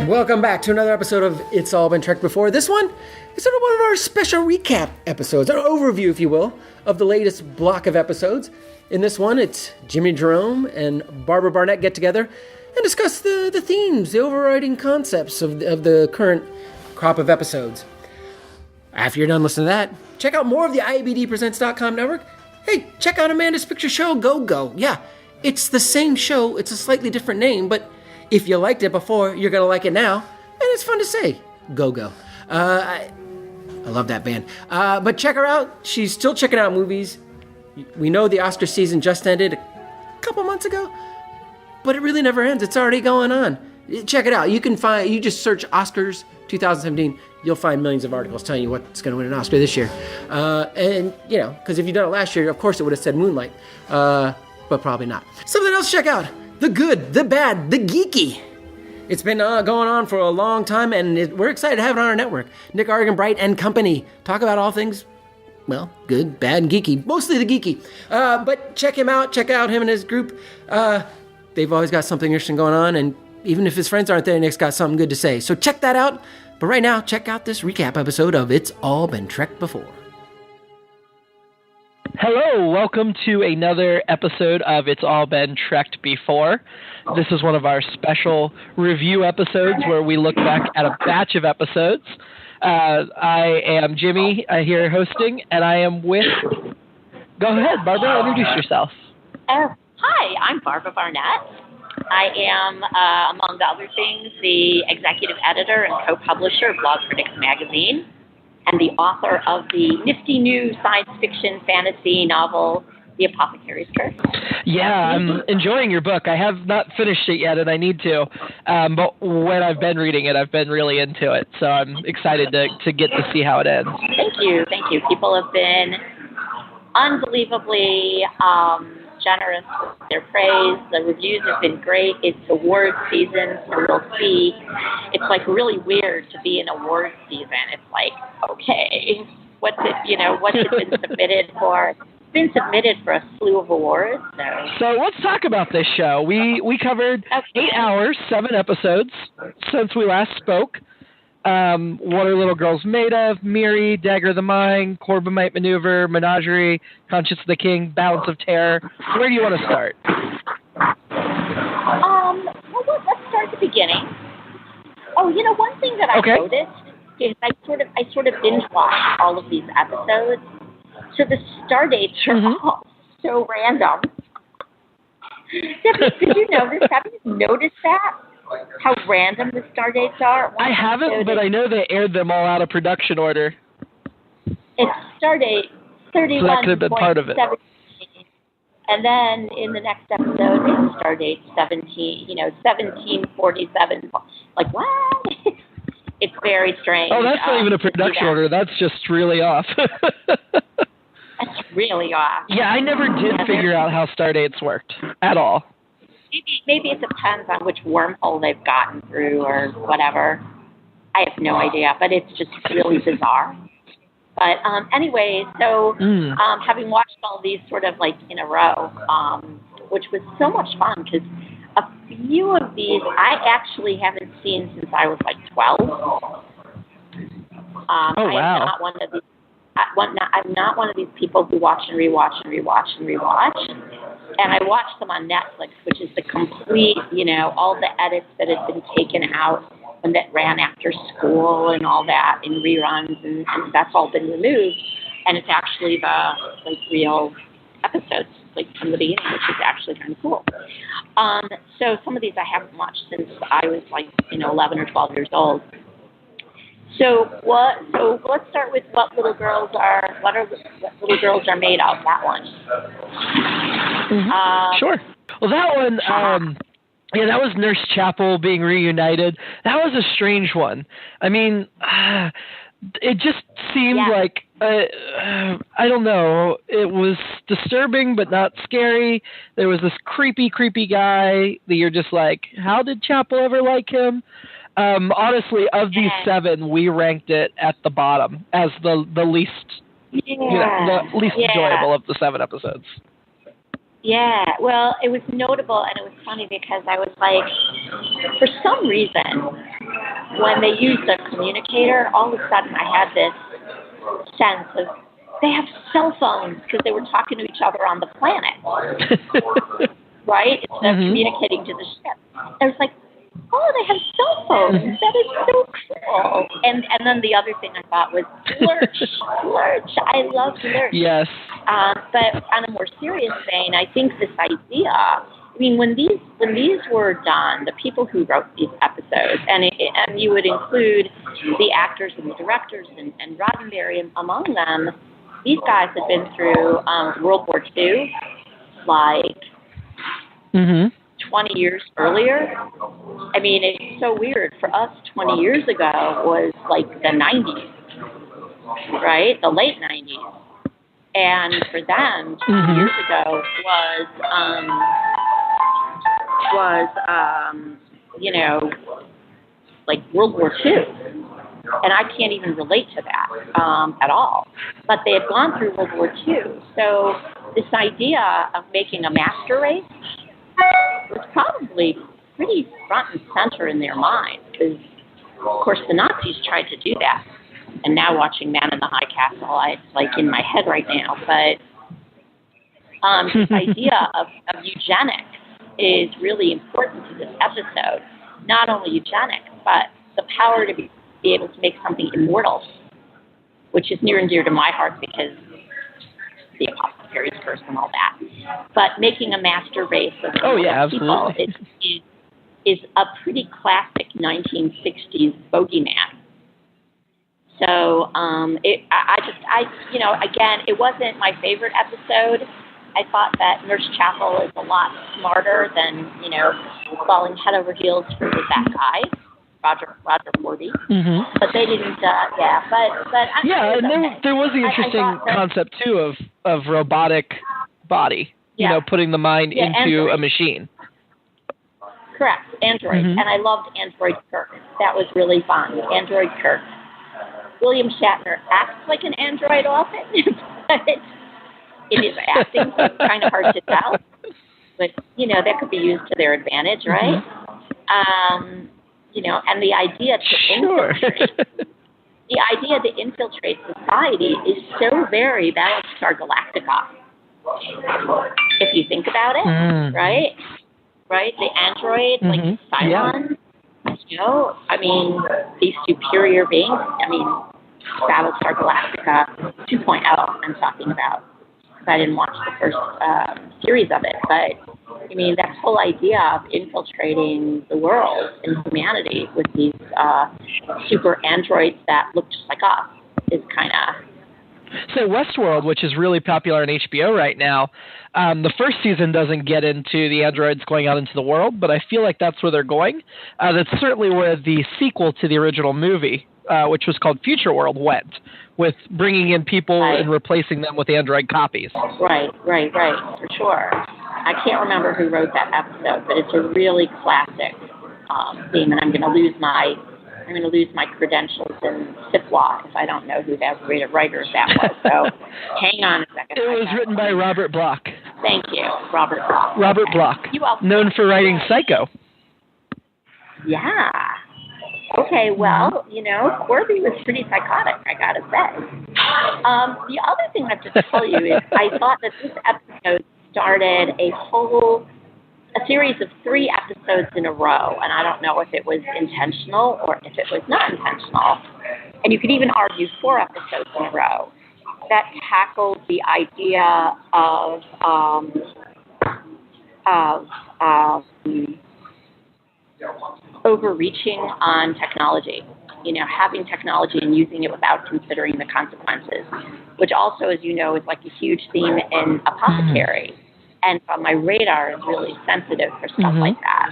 Welcome back to another episode of It's All Been Trekked Before. This one is sort of one of our special recap episodes, an overview, if you will, of the latest block of episodes. In this one, it's Jimmy-Jerome and Barbara Barnett get together and discuss the themes, the overriding concepts of the current crop of episodes. After you're done listening to that, check out more of the IABD Presents.com network. Hey, check out Amanda's picture show, Go Go. Yeah, it's the same show, it's a slightly different name, but if you liked it before, you're going to like it now. And it's fun to say. Go, go. I love that band. But check her out. She's still checking out movies. We know the Oscar season just ended a couple months ago, but it really never ends. It's already going on. Check it out. You just search Oscars 2017. You'll find millions of articles telling you what's going to win an Oscar this year. And, because if you'd done it last year, of course it would have said Moonlight. But probably not. Something else to check out. The good, the bad, the geeky. It's been going on for a long time, and we're excited to have it on our network. Nick Argenbright and company talk about all things, well, good, bad, and geeky. Mostly the geeky. But check him out. Check out him and his group. They've always got something interesting going on, and even if his friends aren't there, Nick's got something good to say. So check that out. But right now, check out this recap episode of It's All Been Trekked Before. Hello, welcome to another episode of It's All Been Trekked Before. This is one of our special review episodes where we look back at a batch of episodes. I am Jimmy here hosting, and I am with... Go ahead, Barbara, introduce yourself. Hi, I'm Barbara Barnett. I am, among other things, the executive editor and co-publisher of Blog Critics Magazine, and the author of the nifty new science fiction fantasy novel, The Apothecary's Curse. Yeah, I'm enjoying your book. I have not finished it yet, and I need to. But when I've been reading it, I've been really into it. So I'm excited to get to see how it ends. Thank you. People have been unbelievably generous with their praise. The reviews have been great. It's award season, so we'll see. It's like really weird to be in award season. It's like, okay, what's it been submitted for? It's been submitted for a slew of awards. So let's talk about this show. We covered 8 hours, 7 episodes since we last spoke. What Are Little Girls Made Of? Miri, Dagger the Mind, Carmelite Maneuver, Menagerie, Conscience of the King, Balance of Terror. Where do you want to start? Well, let's start at the beginning. Oh, one thing that I noticed is I sort of binge watched all of these episodes, so the star dates are all so random. Did you notice? Have you noticed that? How random the star dates are? I haven't, but I know they aired them all out of production order. It's star date 31. So that could have been part of it. And then in the next episode, it's star date 1747. Like, what? It's very strange. Oh, that's not even a production order. That's just really off. That's really off. Yeah, I never did figure out how star dates worked at all. Maybe it depends on which wormhole they've gotten through or whatever. I have no idea, but it's just really bizarre. But anyway, so having watched all these sort of like in a row, which was so much fun because a few of these I actually haven't seen since I was like 12. Oh, wow. I'm not one of these. I'm not one of these people who watch and rewatch and rewatch and rewatch. And I watched them on Netflix, which is the complete, all the edits that had been taken out when that ran after school and all that in reruns, and that's all been removed. And it's actually the real episodes, from the beginning, which is actually kind of cool. So some of these I haven't watched since I was 11 or 12 years old. So let's start with what little girls are made of. That one. Sure. Well, that one, that was Nurse Chapel being reunited. That was a strange one. I mean, it just seemed like, I don't know, it was disturbing but not scary. There was this creepy guy that you're just like, how did Chapel ever like him? Honestly, of these 7, we ranked it at the bottom as the least, enjoyable of the 7 episodes. Yeah, well, it was notable and it was funny because I was like, for some reason, when they used the communicator, all of a sudden I had this sense of they have cell phones because they were talking to each other on the planet, right? Instead of communicating to the ship. I was like, oh, they have cell phones. That is so cool. And then the other thing I thought was Lurch. Lurch. I love Lurch. Yes. But on a more serious vein, I think this idea, I mean, when these were done, the people who wrote these episodes, and you would include the actors and the directors and Roddenberry among them, these guys had been through World War II, like 20 years earlier. I mean, it's so weird. For us, 20 years ago was like the 90s, right? The late 90s. And for them, 20 years ago was you know, like World War II. And I can't even relate to that at all. But they had gone through World War II. So this idea of making a master race was probably pretty front and center in their mind. Because, of course, the Nazis tried to do that. And now watching Man in the High Castle, it's like in my head right now. But this idea of eugenics is really important to this episode. Not only eugenics, but the power to be able to make something immortal, which is near and dear to my heart because the apothecary's curse and all that. But making a master race of people is a pretty classic 1960s bogeyman. So again, it wasn't my favorite episode. I thought that Nurse Chapel is a lot smarter than, falling head over heels for that guy, Roger Corby. But they didn't, there was the interesting concept, too, of robotic body, putting the mind into a machine. Correct, Android. And I loved Android Kirk. That was really fun, Android Kirk. William Shatner acts like an android often, but in his acting, so it's kind of hard to tell. But, that could be used to their advantage, right? And the idea to infiltrate society is so very Battlestar Galactica, if you think about it, right? Right? The android, like Cylon, these superior beings, Battlestar Galactica 2.0 I'm talking about. I didn't watch the first series of it, but that whole idea of infiltrating the world and humanity with these super androids that look just like us is kind of... So Westworld, which is really popular on HBO right now, the first season doesn't get into the androids going out into the world, but I feel like that's where they're going. That's certainly where the sequel to the original movie, which was called Future World, went, with bringing in people and replacing them with android copies. Right, for sure. I can't remember who wrote that episode, but it's a really classic theme, and I'm going to lose my credentials in SIPLA if I don't know who that writer of that was. So hang on a second. It was written by Robert Bloch. Thank you, Robert Bloch. Robert Bloch, known for writing Psycho. Yeah. Okay, well, Corby was pretty psychotic, I gotta say. The other thing I have to tell you is I thought that this episode started a series of 3 episodes in a row, and I don't know if it was intentional or if it was not intentional. And you could even argue 4 episodes in a row that tackled the idea of overreaching on technology, having technology and using it without considering the consequences, which also, as you know, is like a huge theme in Apothecary. And on my radar is really sensitive for stuff like that.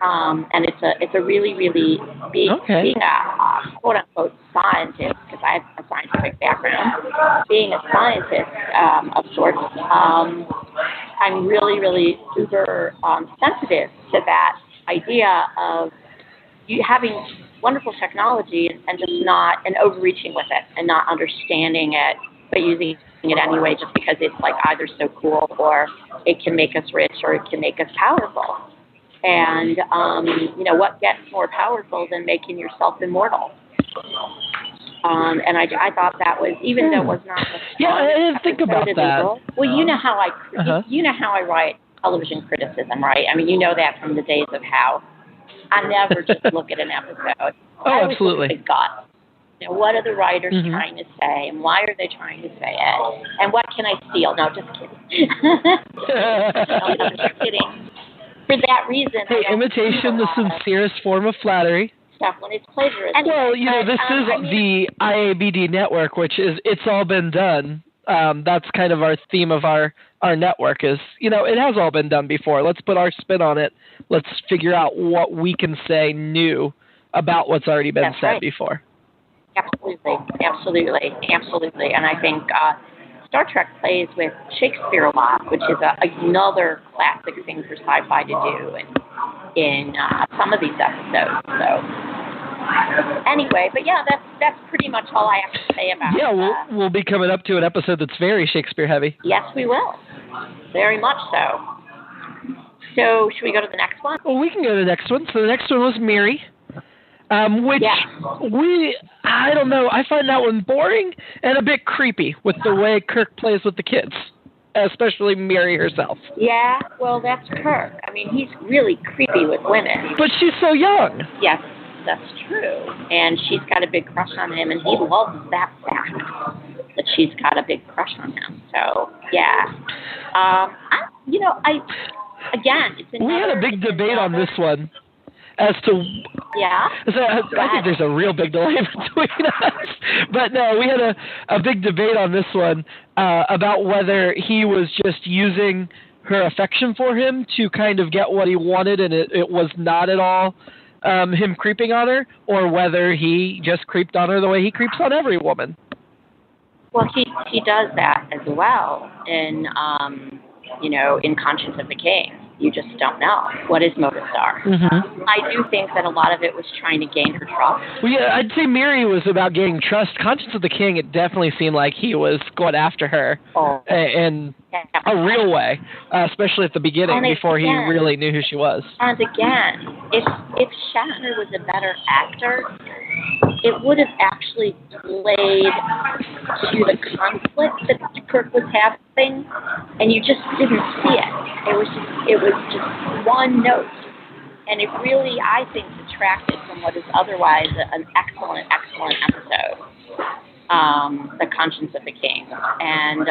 And it's a really, really being a quote unquote scientist, because I have a scientific background, being a scientist of sorts, I'm really, really super sensitive to that idea of you having wonderful technology and just not, and overreaching with it and not understanding it, but using it anyway just because it's like either so cool or it can make us rich or it can make us powerful. And, what gets more powerful than making yourself immortal? And I thought that was, even though it was not. I didn't think about that. Well, you know how I write television criticism, right? I mean, you know that from the days of How. I never just look at an episode. I always absolutely. look at the gut. What are the writers trying to say, and why are they trying to say it? And what can I steal? No, just kidding. I'm just kidding. For that reason. Hey, imitation, the sincerest form of flattery. Stuff when it's plagiarism. Well, this is the IABD network, which is It's All Been Done. That's kind of our theme of our network is, it has all been done before. Let's put our spin on it. Let's figure out what we can say new about what's already been said before. Absolutely. And I think Star Trek plays with Shakespeare a lot, which is another classic thing for sci-fi to do in some of these episodes. So anyway, but that's pretty much all I have to say about it. Yeah, we'll be coming up to an episode that's very Shakespeare heavy. Yes, we will. Very much so. So should we go to the next one? Well, we can go to the next one. So the next one was Mary. Which I don't know. I find that one boring and a bit creepy with the way Kirk plays with the kids, especially Mary herself. Yeah, well, that's Kirk. I mean, he's really creepy with women. But she's so young. Yes, that's true. And she's got a big crush on him, and he loves that fact that she's got a big crush on him. So, yeah. We had a big debate on this one. As to I think there's a real big delay between us. But no, we had a big debate on this one about whether he was just using her affection for him to kind of get what he wanted, and it was not at all him creeping on her, or whether he just creeped on her the way he creeps on every woman. Well, he does that as well in Conscience of the King. You just don't know what his motives are. Mm-hmm. I do think that a lot of it was trying to gain her trust. Well, yeah, I'd say Mary was about gaining trust. Conscience of the King, it definitely seemed like he was going after her in a real way, especially at the beginning before he really knew who she was. And again, if Shatner was a better actor, it would have actually played to the conflict that Kirk was having, and you just didn't see it. It was just one note, and it really, I think, detracted from what is otherwise an excellent episode, The Conscience of the King. And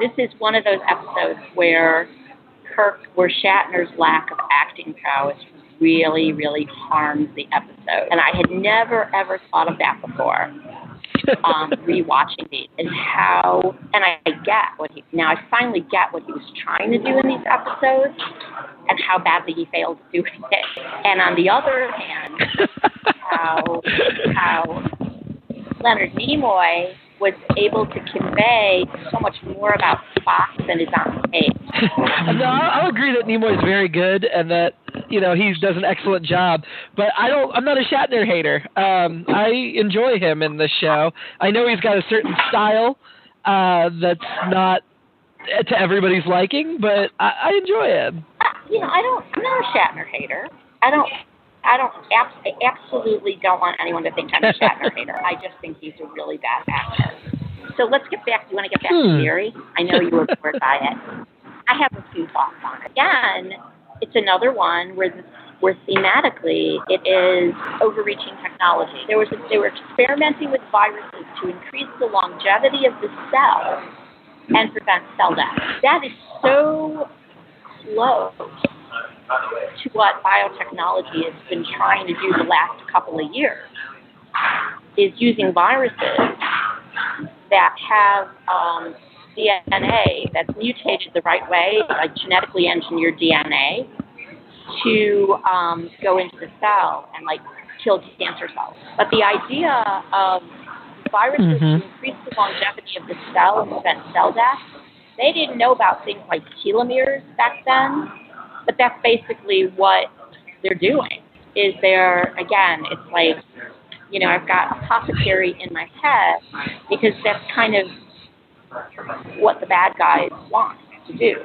this is one of those episodes where Shatner's lack of acting prowess really, really harms the episode. And I had never, ever thought of that before. Rewatching these and I finally get what he was trying to do in these episodes and how badly he failed doing it. And on the other hand, how Leonard Nimoy was able to convey so much more about Spock than is on tape. No, I'll agree that Nimoy's very good and that he does an excellent job. But I'm not a Shatner hater. I enjoy him in this show. I know he's got a certain style that's not to everybody's liking, but I enjoy him. I'm not a Shatner hater. I absolutely don't want anyone to think I'm a Shatner hater. I just think he's a really bad actor. So let's get back. You want to get back to Mary? I know you were bored by it. I have a few thoughts on it. Again, it's another one where thematically it is overreaching technology. They were experimenting with viruses to increase the longevity of the cell and prevent cell death. That is so close to what biotechnology has been trying to do the last couple of years, is using viruses that have DNA that's mutated the right way, like genetically engineered DNA, to go into the cell and kill cancer cells. But the idea of viruses to increase the longevity of the cell and prevent cell death, they didn't know about things like telomeres back then, but that's basically what they're doing. It's like, I've got apothecary in my head because that's kind of what the bad guys want to do.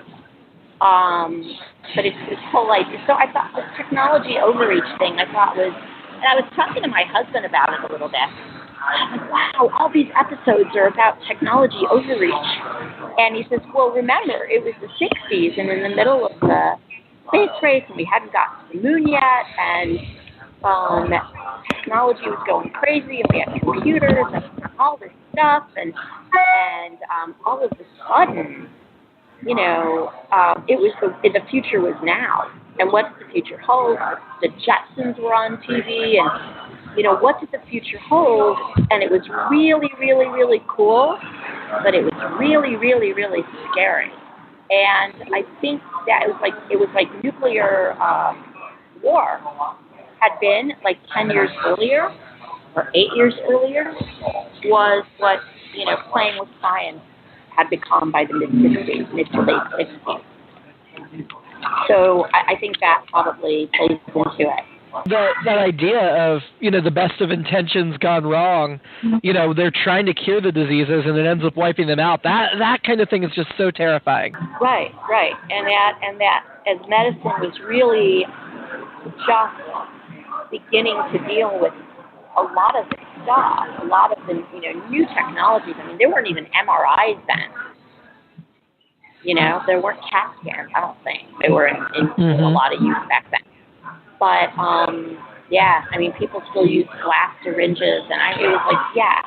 But it's this whole idea. So I thought the technology overreach thing, I thought was, and I was talking to my husband about it a little bit. I'm like, wow, all these episodes are about technology overreach. And he says, well, remember, it was the 60s and in the middle of the space race, and we hadn't gotten to the moon yet, and technology was going crazy, and we had computers and all this stuff, and all of a sudden, you know, it was the future was now. And what did the future hold? The Jetsons were on TV, and, you know, what did the future hold? And it was really, really, really cool, but it was really, really, really scary. And I think that it was like nuclear war had been like 10 years earlier or 8 years earlier was what, you know, playing with science had become by the mid to late 60s. So I think that probably plays into it. That idea of, you know, the best of intentions gone wrong, you know, they're trying to cure the diseases and it ends up wiping them out. That kind of thing is just so terrifying. Right. And that as medicine was really just beginning to deal with a lot of the stuff, a lot of the, you know, new technologies. I mean, there weren't even MRIs then. You know, there weren't CAT scans, I don't think. They were in a lot of use back then. But, yeah, I mean, people still use glass syringes, and it was like, yeah,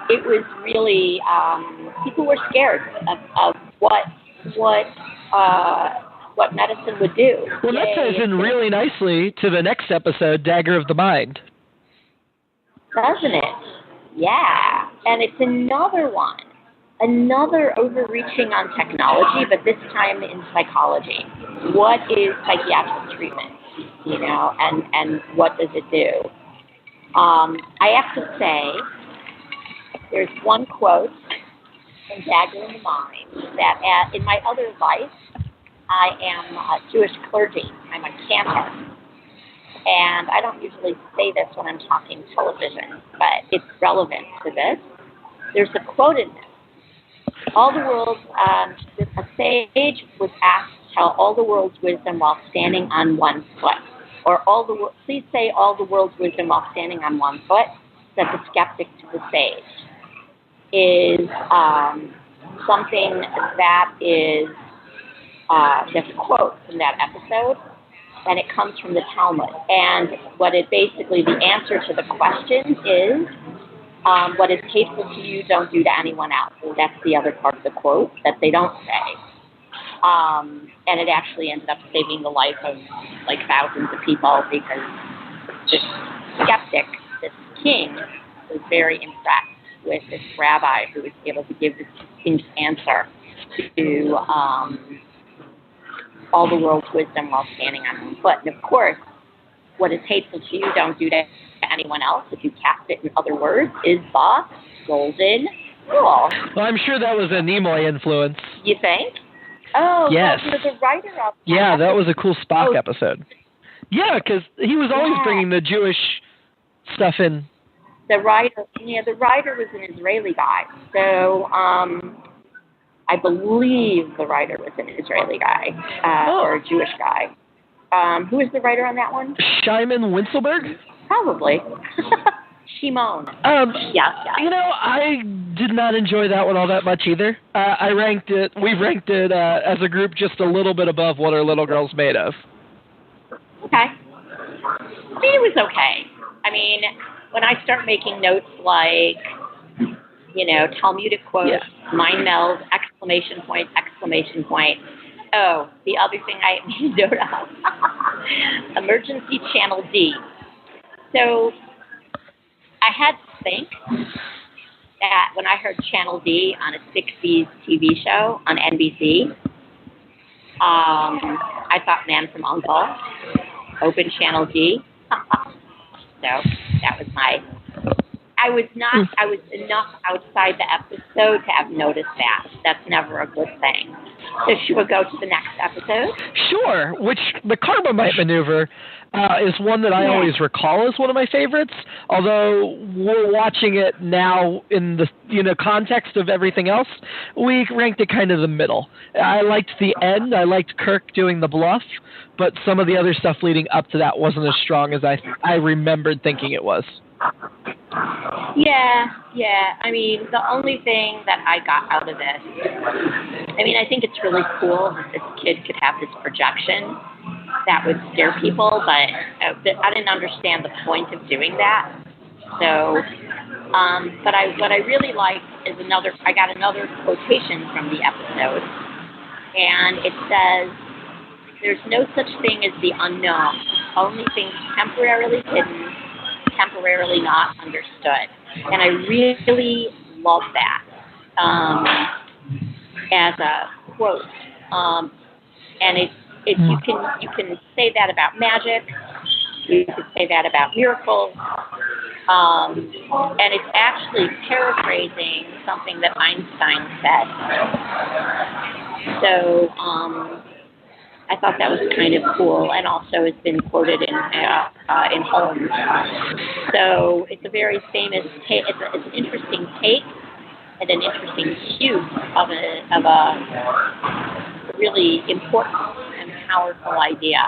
it was really, people were scared of what medicine would do. Well, that ties in really nicely to the next episode, Dagger of the Mind. Doesn't it? Yeah. And it's another one. Another overreaching on technology, but this time in psychology. What is psychiatric treatment? You know, and what does it do? I have to say, there's one quote from Dagger in the Mind that in my other life, I am a Jewish clergy. I'm a cantor. And I don't usually say this when I'm talking television, but it's relevant to this. There's a quote in this. All the world's, a sage was asked to tell all the world's wisdom while standing on one foot. Or please say all the world's wisdom while standing on one foot, said the skeptic to the sage, is something that is, there's a quote from that episode, and it comes from the Talmud. And what it basically, the answer to the question is, what is hateful to you, don't do to anyone else. That's the other part of the quote that they don't say. And it actually ended up saving the life of like thousands of people because this skeptic, this king, was very impressed with this rabbi who was able to give this king's answer to all the world's wisdom while standing on one foot. And of course, what is hateful to you, don't do to anyone else, if you cast it in other words, is the golden rule. Well, I'm sure that was a Nimoy influence. You think? Oh, yes. Well, the writer of that. Yeah, that was a cool Spock episode. Yeah, because he was always bringing the Jewish stuff in. The writer was an Israeli guy. So I believe the writer was an Israeli guy or a Jewish guy. Who is the writer on that one? Shimon Winselberg? Probably. Shimon. Yeah. You know, I did not enjoy that one all that much either. We ranked it as a group just a little bit above What Are Little Girls Made Of. Okay. I mean, it was okay. I mean, when I start making notes like, you know, Talmudic quotes, mind meld, exclamation point. Oh, the other thing I made note of, emergency channel D. So I had to think that when I heard Channel D on a 60s TV show on NBC, I thought Man from U.N.C.L.E., open Channel D. So that was I was enough outside the episode to have noticed that. That's never a good thing. So should we go to the next episode? Sure, which the Carmelite Maneuver, is one that I always recall as one of my favorites, although we're watching it now in the context of everything else, we ranked it kind of the middle. I liked the end. I liked Kirk doing the bluff, but some of the other stuff leading up to that wasn't as strong as I remembered thinking it was. Yeah. I mean, the only thing that I got out of this, I mean, I think it's really cool that this kid could have this projection that would scare people, but I didn't understand the point of doing that. So, what I really liked is I got another quotation from the episode, and it says, "There's no such thing as the unknown, only things temporarily hidden, temporarily not understood." And I really love that as a quote. And you can say that about magic. You could say that about miracles. And it's actually paraphrasing something that Einstein said. So I thought that was kind of cool, and also it's been quoted in Holmes. So it's a very famous take. It's an interesting take and an interesting cue of a really important and powerful idea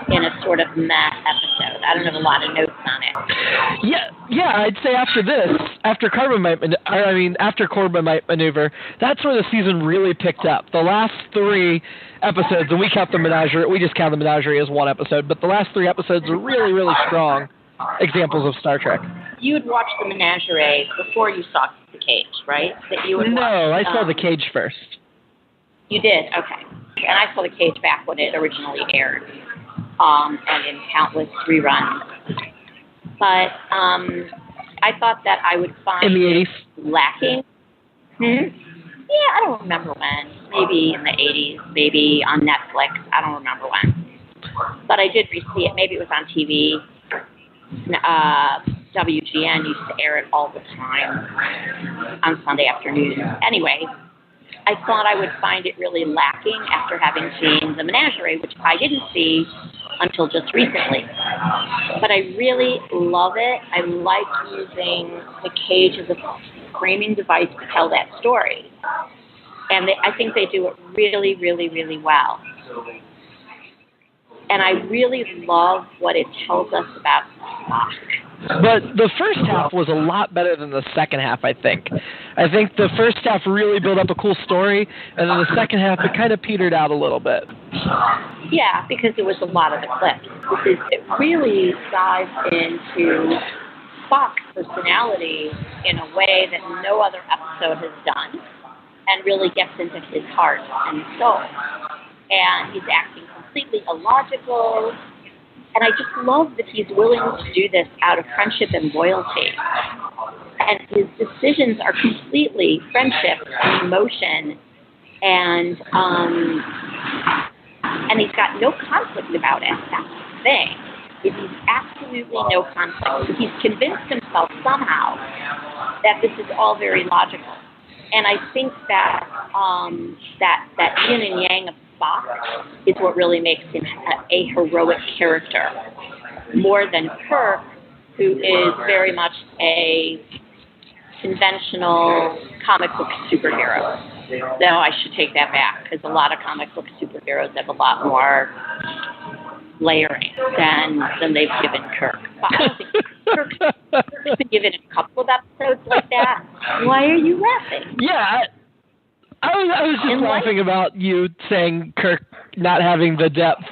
in a sort of meh episode. I don't have a lot of notes on it. Yeah, I'd say after Carmelite Maneuver, that's where the season really picked up. The last 3 episodes, and we just count the Menagerie as one episode, but the last 3 episodes are really, really strong examples of Star Trek. You had watched the Menagerie before you saw The Cage, right? I saw The Cage first. You did? Okay. And I saw The Cage back when it originally aired, and in countless reruns. But I thought that I would find in the 80s lacking. Yeah, I don't remember when. Maybe in the 80s, maybe on Netflix. I don't remember when. But I did see it. Maybe it was on TV. WGN used to air it all the time on Sunday afternoons. Anyway, I thought I would find it really lacking after having seen the Menagerie, which I didn't see until just recently. But I really love it. I like using the cage as a framing device to tell that story. And I think they do it really, really, really well. And I really love what it tells us about Spock. But the first half was a lot better than the second half, I think. I think the first half really built up a cool story, and then the second half, it kind of petered out a little bit. Yeah, because it was a lot of the clips. It really dives into Spock's personality in a way that no other episode has done, and really gets into his heart and soul. And he's acting completely illogical. And I just love that he's willing to do this out of friendship and loyalty. And his decisions are completely friendship and emotion. And he's got no conflict about it. That's the thing. He's absolutely no conflict. He's convinced himself somehow that this is all very logical. And I think that that yin and yang of Spock is what really makes him a heroic character, more than Kirk, who is very much a conventional comic book superhero. No, I should take that back, because a lot of comic book superheroes have a lot more layering than they've given Kirk. But I don't think Kirk's been given a couple of episodes like that. Why are you laughing? Yeah, I was just laughing about you saying Kirk not having the depth.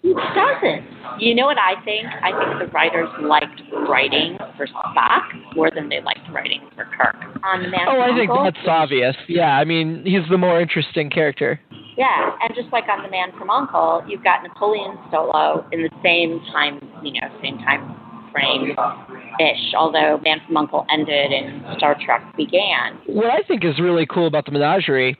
He doesn't. You know what I think? I think the writers liked writing for Spock more than they liked writing for Kirk. On The Man from I think Uncle, that's obvious. Yeah, I mean, he's the more interesting character. Yeah, and just like on The Man from Uncle, you've got Napoleon Solo in the same time frame-ish, although Man from Uncle ended and Star Trek began. What I think is really cool about the Menagerie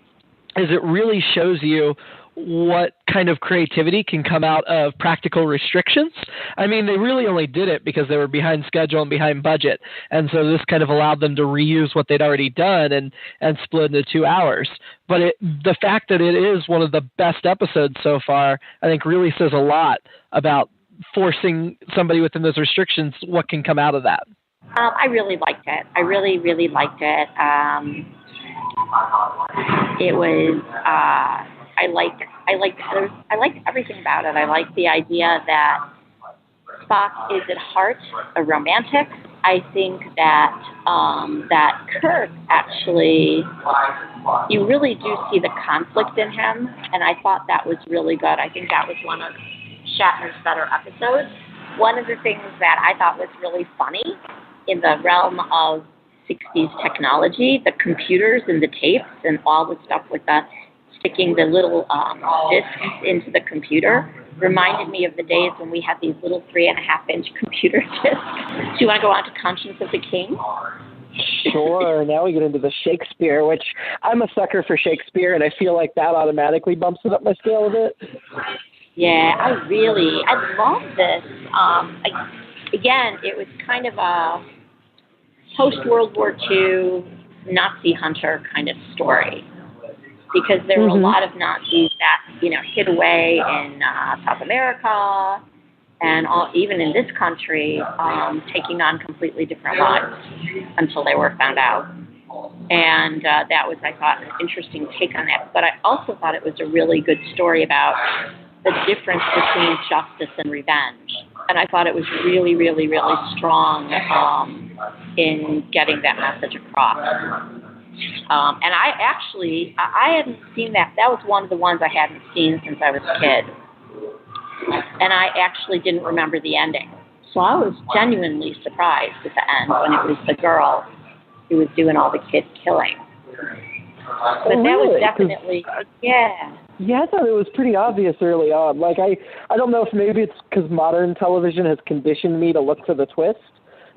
is it really shows you what kind of creativity can come out of practical restrictions. I mean, they really only did it because they were behind schedule and behind budget. And so this kind of allowed them to reuse what they'd already done and split into 2 hours. But the fact that it is one of the best episodes so far, I think really says a lot about forcing somebody within those restrictions, what can come out of that. I really liked it. I really, really liked it. It was, I liked everything about it. I liked the idea that Spock is at heart a romantic. I think that that Kirk actually, you really do see the conflict in him, and I thought that was really good. I think that was one of Shatner's better episodes. One of the things that I thought was really funny in the realm of 60s technology, the computers and the tapes and all the stuff with the sticking the little discs into the computer reminded me of the days when we had these little 3.5-inch computer discs. Do you want to go on to Conscience of the King? Sure. Now we get into the Shakespeare, which I'm a sucker for Shakespeare, and I feel like that automatically bumps it up my scale a bit. Yeah, I love this. Again, it was kind of a post-World War II Nazi hunter kind of story, because there were a lot of Nazis that, hid away in South America and even in this country, taking on completely different lives until they were found out. And that was, I thought, an interesting take on that. But I also thought it was a really good story about the difference between justice and revenge. And I thought it was really, really, really strong in getting that message across. And I hadn't seen that. That was one of the ones I hadn't seen since I was a kid. And I actually didn't remember the ending. So I was genuinely surprised at the end when it was the girl who was doing all the kid killing. But that was definitely, yeah. Yeah, I thought it was pretty obvious early on. Like, I don't know if maybe it's because modern television has conditioned me to look for the twist,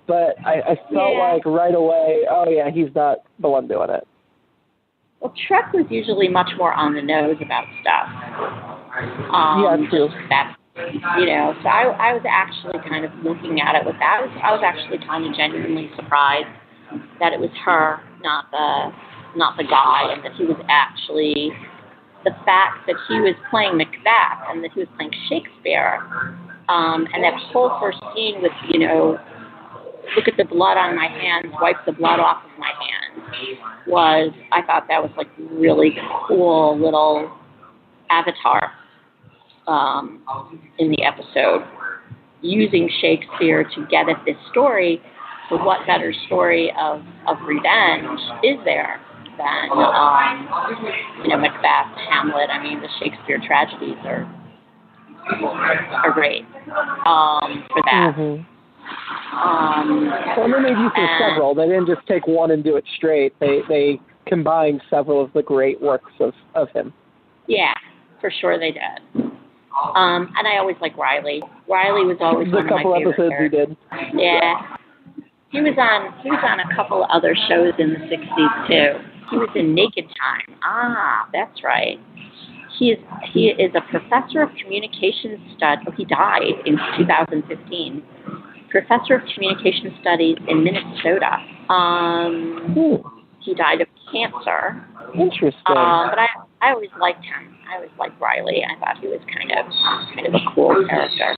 but I felt like right away, oh yeah, he's not the one doing it. Well, Trek was usually much more on the nose about stuff. Yeah, true. So I was actually kind of looking at it with that. I was actually kind of genuinely surprised that it was her, not the guy, and that he was actually, the fact that he was playing Macbeth and that he was playing Shakespeare, and that whole first scene with, look at the blood on my hands, wipe the blood off of my hands, I thought that was like really cool little avatar in the episode, using Shakespeare to get at this story. So what better story of revenge is there than, Macbeth, Hamlet? I mean, the Shakespeare tragedies are great for that. Well, they made use of several. They didn't just take one and do it straight. They combined several of the great works of him. Yeah, for sure they did. And I always liked Riley. Riley was always one of my favorite episodes characters. he did. Yeah. He was on a couple of other shows in the 60s too. He was in Naked Time. Ah, that's right. He is a professor of communication studies. Oh, he died in 2015. Professor of communication studies in Minnesota. He died of cancer. Interesting. But I always liked him. I always liked Riley. I thought he was kind of a cool character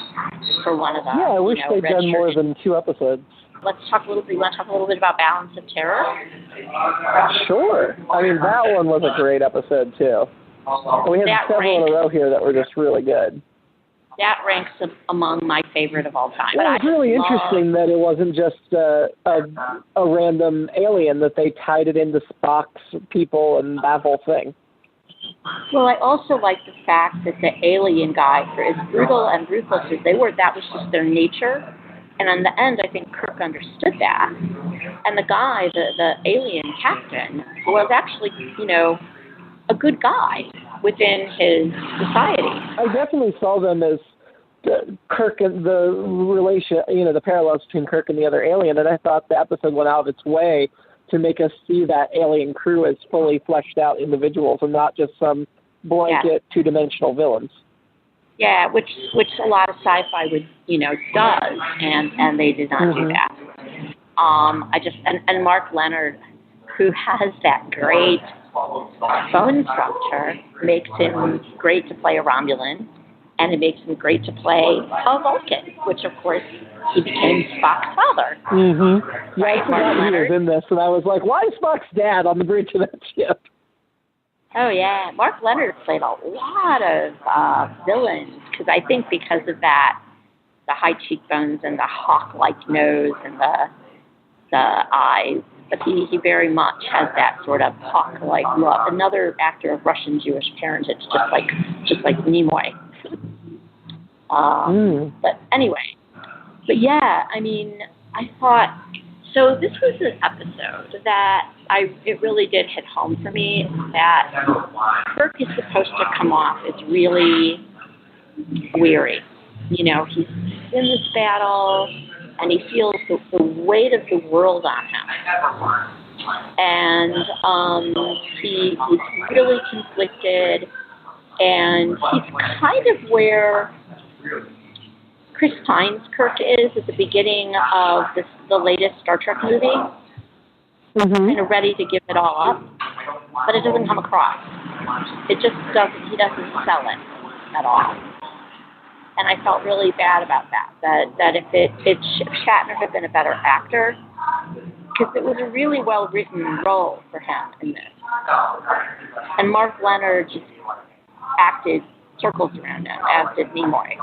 for one of the. Yeah, I wish they'd done more than 2 episodes. Let's talk a little bit. You want to talk a little bit about Balance of Terror? Sure. I mean, that one was a great episode too. We had several in a row here that were just really good. That ranks among my favorite of all time. Well, it's really interesting that it wasn't just a random alien, that they tied it into Spock's people and that whole thing. Well, I also like the fact that the alien guy, for as brutal and ruthless as they were, that was just their nature. And in the end, I think Kirk understood that. And the guy, the alien captain, was actually, a good guy within his society. I definitely saw them as Kirk and the relation, the parallels between Kirk and the other alien, and I thought the episode went out of its way to make us see that alien crew as fully fleshed out individuals and not just some blanket two-dimensional villains. Yeah, which a lot of sci-fi would, does, and they did not do that. And Mark Leonard, who has that great bone structure, makes him great to play a Romulan, and it makes him great to play a Vulcan, which of course he became Spock's father. Mm-hmm. Right, I forgot he was in this, and I was like, why is Spock's dad on the bridge of that ship? Oh yeah, Mark Leonard played a lot of villains because of that, the high cheekbones and the hawk-like nose and the eyes. But he very much has that sort of hawk-like look. Another actor of Russian Jewish parentage, just like Nimoy. But anyway, I thought, so this was an episode that it really did hit home for me, that Kirk is supposed to come off as really weary. He's in this battle, and he feels the weight of the world on him. And he's really conflicted, and he's kind of where Chris Pine's Kirk is at the beginning of the latest Star Trek movie. Kind of ready to give it all up, but it doesn't come across. It just doesn't. He doesn't sell it at all. And I felt really bad about that. That if Shatner had been a better actor, because it was a really well written role for him in this. And Mark Leonard just acted circles around him, as did Nimoy.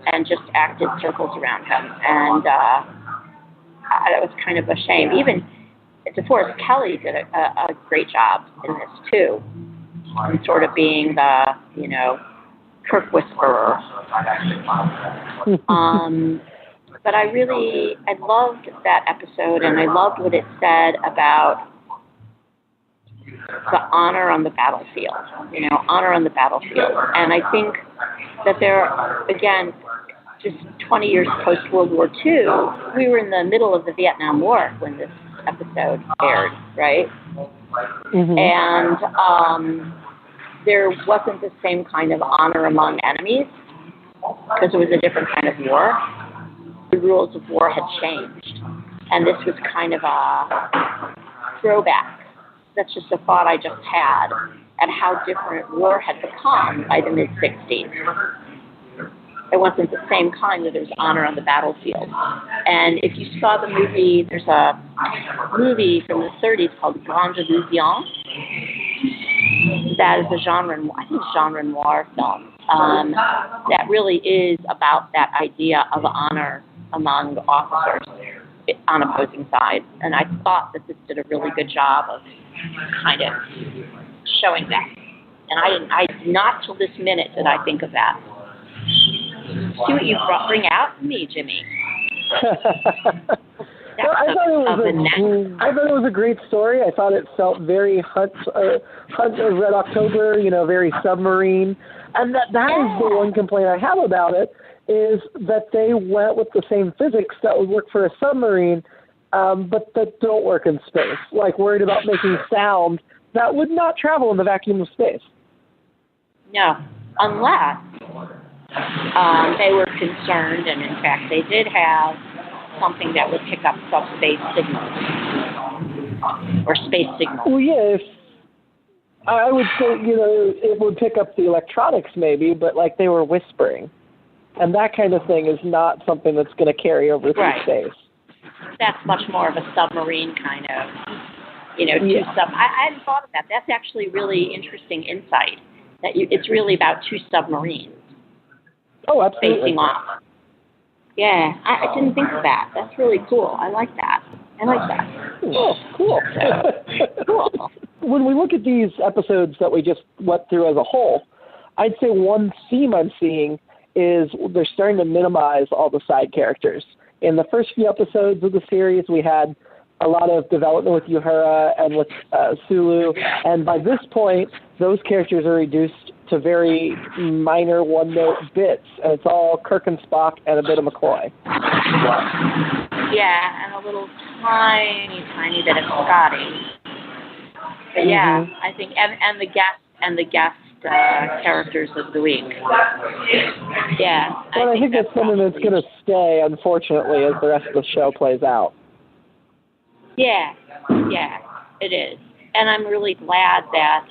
And just acted circles around him. And that was kind of a shame. Even DeForest Kelley did a great job in this too, in sort of being the, Kirk whisperer. But I loved that episode, and I loved what it said about the honor on the battlefield, honor on the battlefield. And I think that there, again, just 20 years post-World War II, we were in the middle of the Vietnam War when this episode aired, right? And there wasn't the same kind of honor among enemies because it was a different kind of war. The rules of war had changed. And this was kind of a throwback. That's just a thought I just had at how different war had become by the mid-'60s. It wasn't the same kind where there was honor on the battlefield. And if you saw the movie, there's a movie from the 30s called Grande Illusion. That is a genre noir film that really is about that idea of honor among officers on opposing sides. And I thought that this did a really good job of kind of showing that. And I not till this minute did I think of that. See what you bring out in me, Jimmy. Well, I thought it was a great story. I thought it felt very Hunt of Red October, very submarine. And that is the one complaint I have about it, is that they went with the same physics that would work for a submarine, but that don't work in space. Like worried about making sound that would not travel in the vacuum of space. No, unless they were concerned, and in fact they did have something that would pick up subspace signals or space signals. Well, yeah, I would say, it would pick up the electronics maybe, but like they were whispering. And that kind of thing is not something that's going to carry over through space. That's much more of a submarine kind of, I hadn't thought of that. That's actually really interesting insight, that it's really about two submarines. Oh, absolutely. Facing off. Yeah, I didn't think of that. That's really cool. I like that. Oh, cool. Cool. When we look at these episodes that we just went through as a whole, I'd say one theme I'm seeing is they're starting to minimize all the side characters. In the first few episodes of the series, we had a lot of development with Uhura and with Sulu, and by this point, those characters are reduced to very minor one-note bits, and it's all Kirk and Spock and a bit of McCoy. Yeah, and a little tiny bit of Scotty. But yeah, I think and the guest characters of the week. Yeah. Well, I think that's something that's going to stay, unfortunately, as the rest of the show plays out. Yeah, it is. And I'm really glad that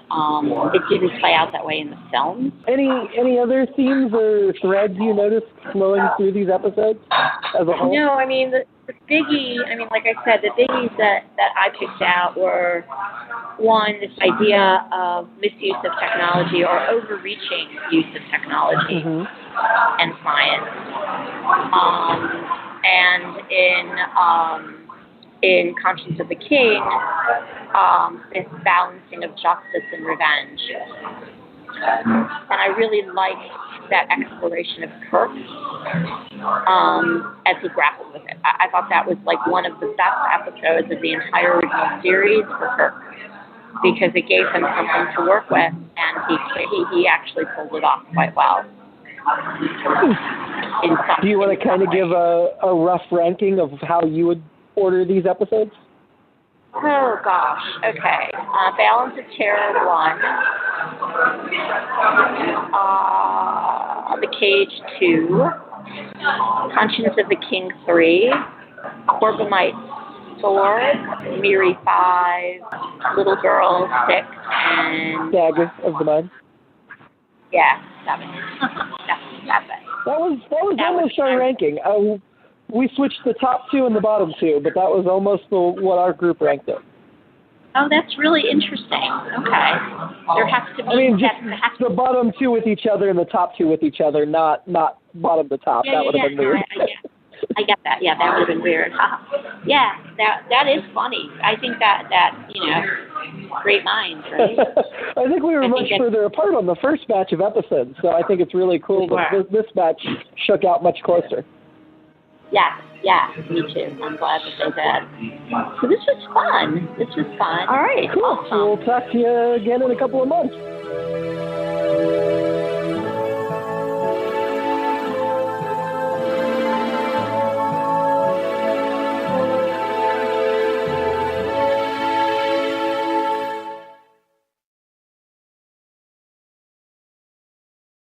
it didn't play out that way in the film. Any other themes or threads you noticed flowing through these episodes as a whole? No, I mean, the biggie, like I said, the biggies that I picked out were, one, this idea of misuse of technology or overreaching use of technology and science. And in Conscience of the King, this balancing of justice and revenge. And I really liked that exploration of Kirk as he grappled with it. I thought that was like one of the best episodes of the entire original series for Kirk, because it gave him something to work with, and he actually pulled it off quite well. Do you want to kind of give a rough ranking of how you would order these episodes? Oh, gosh. Okay. Balance of Terror 1. The Cage 2. Conscience of the King 3. Carmelite 4. Miri 5. Little Girl 6. And Dagger of the Mind. Yeah, 7. That's it. That was almost our ranking. We switched the top 2 and the bottom 2, but that was almost what our group ranked it. Oh, that's really interesting. Okay. There has to be... just the bottom 2 with each other and the top 2 with each other, not bottom to top. That would have been weird. I get that. Yeah, that would have been weird. Yeah, that is funny. I think that great minds, right? I think we were much further apart on the first batch of episodes, so I think it's really cool that this batch shook out much closer. Yeah, me too. I'm glad that they did. So this was fun. All right. Cool. Awesome. We'll talk to you again in a couple of months.